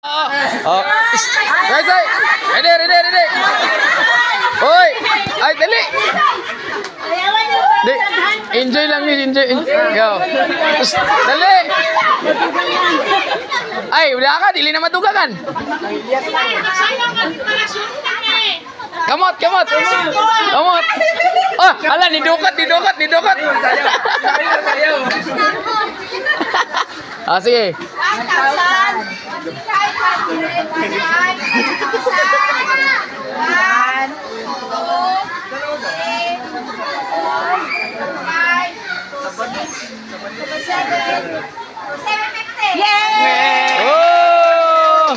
Oh. Guys, ay. Ready. Hoy. Ay, dali. Di, enjoy lang ni, enjoy. Yo. Dali. Ay, udah ka, dili na matugakan. Kamot. Oh, ala, didukat. Ah, sige. Oh!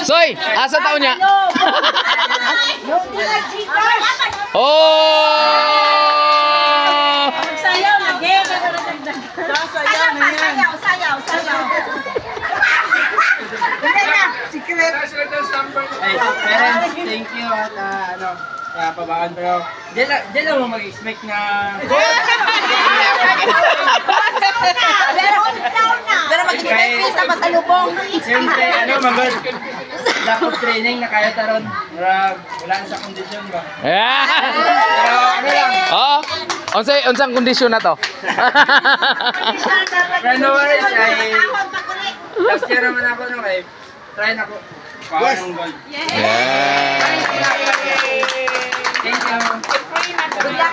Soy, asa taon niya? Oh! Sayaw lagi. Sayaw. Secret. Hey, parents, thank you at kaya pabaan pero di lang mo mag-expect na Pero mag-expect sa pasalubong. siyempre magod lack of training na kaya taron wala na sa kondisyon ba pero lang Oh, unsang kondisyon na to? pero no worries ay last year naman ako kay try na ko power ng gold Yeah. thank you